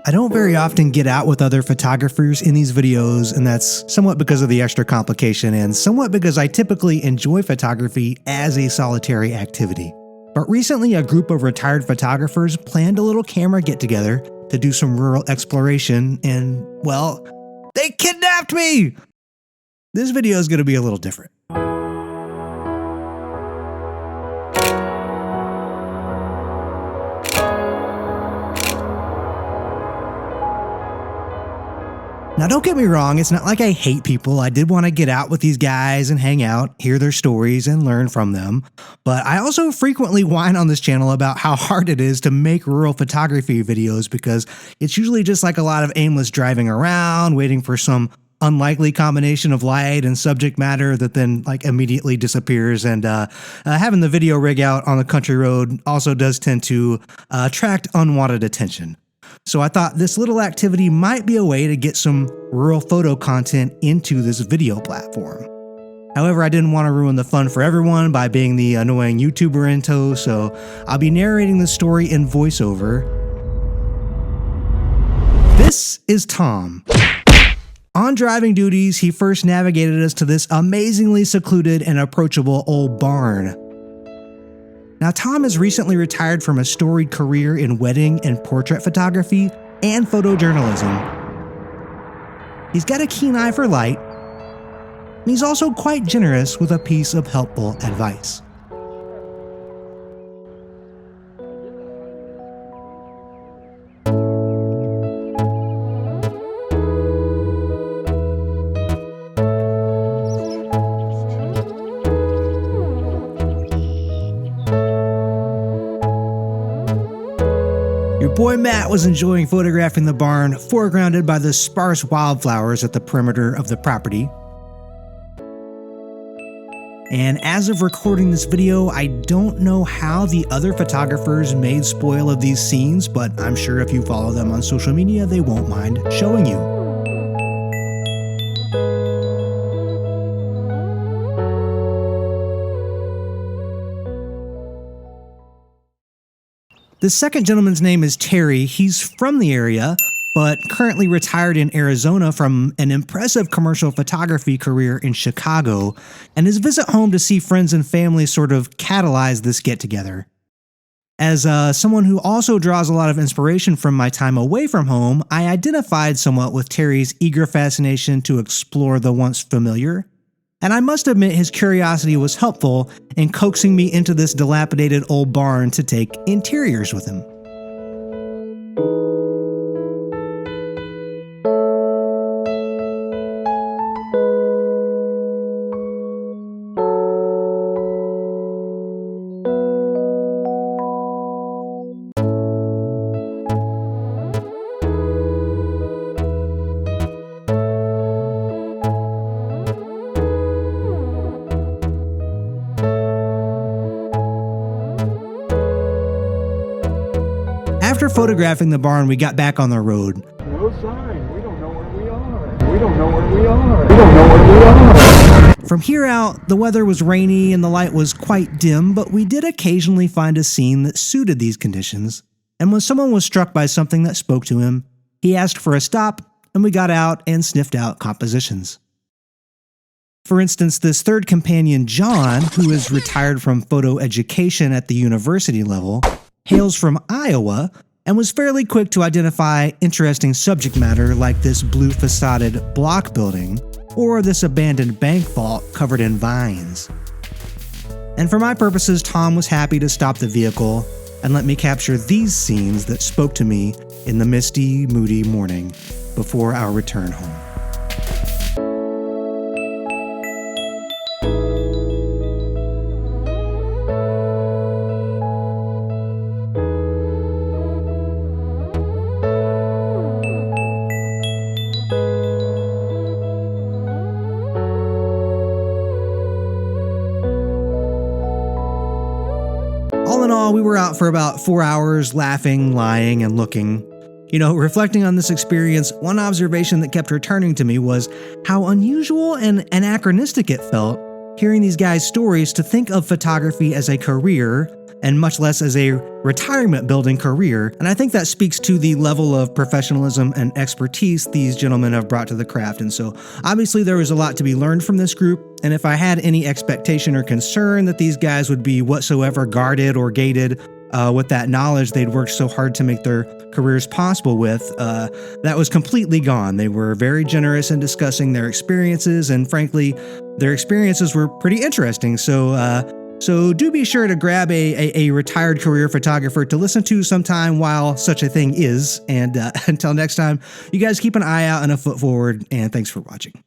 I don't very often get out with other photographers in these videos, and that's somewhat because of the extra complication and somewhat because I typically enjoy photography as a solitary activity. But recently a group of retired photographers planned a little camera get-together to do some rural exploration and, well, they kidnapped me! This video is going to be a little different. Now don't get me wrong, it's not like I hate people. I did want to get out with these guys and hang out, hear their stories, and learn from them. But I also frequently whine on this channel about how hard it is to make rural photography videos because it's usually just like a lot of aimless driving around, waiting for some unlikely combination of light and subject matter that then immediately disappears, and having the video rig out on the country road also does tend to attract unwanted attention. So I thought this little activity might be a way to get some rural photo content into this video platform. However, I didn't want to ruin the fun for everyone by being the annoying YouTuber in tow, so I'll be narrating the story in voiceover. This is Tom. On driving duties, he first navigated us to this amazingly secluded and approachable old barn. Now, Tom has recently retired from a storied career in wedding and portrait photography and photojournalism. He's got a keen eye for light, and he's also quite generous with a piece of helpful advice. Your boy Matt was enjoying photographing the barn, foregrounded by the sparse wildflowers at the perimeter of the property. And as of recording this video, I don't know how the other photographers made spoil of these scenes, but I'm sure if you follow them on social media, they won't mind showing you. The second gentleman's name is Terry. He's from the area, but currently retired in Arizona from an impressive commercial photography career in Chicago, and his visit home to see friends and family sort of catalyzed this get-together. As someone who also draws a lot of inspiration from my time away from home, I identified somewhat with Terry's eager fascination to explore the once familiar. And I must admit his curiosity was helpful in coaxing me into this dilapidated old barn to take interiors with him. After photographing the barn, we got back on the road. No sign. We don't know where we are. We don't know where we are. We don't know where we are. From here out, the weather was rainy and the light was quite dim, but we did occasionally find a scene that suited these conditions. And when someone was struck by something that spoke to him, he asked for a stop, and we got out and sniffed out compositions. For instance, this third companion, John, who is retired from photo education at the university level, hails from Iowa and was fairly quick to identify interesting subject matter like this blue facaded block building or this abandoned bank vault covered in vines. And for my purposes, Tom was happy to stop the vehicle and let me capture these scenes that spoke to me in the misty, moody morning before our return home. All in all, we were out for about 4 hours, laughing, lying, and looking. You know, reflecting on this experience, one observation that kept returning to me was how unusual and anachronistic it felt hearing these guys' stories to think of photography as a career and much less as a retirement building career. And I think that speaks to the level of professionalism and expertise these gentlemen have brought to the craft. And so obviously there was a lot to be learned from this group. And if I had any expectation or concern that these guys would be whatsoever guarded or gated with that knowledge they'd worked so hard to make their careers possible with, that was completely gone. They were very generous in discussing their experiences, and frankly, their experiences were pretty interesting. So do be sure to grab a retired career photographer to listen to sometime while such a thing is. And until next time, you guys keep an eye out and a foot forward, and thanks for watching.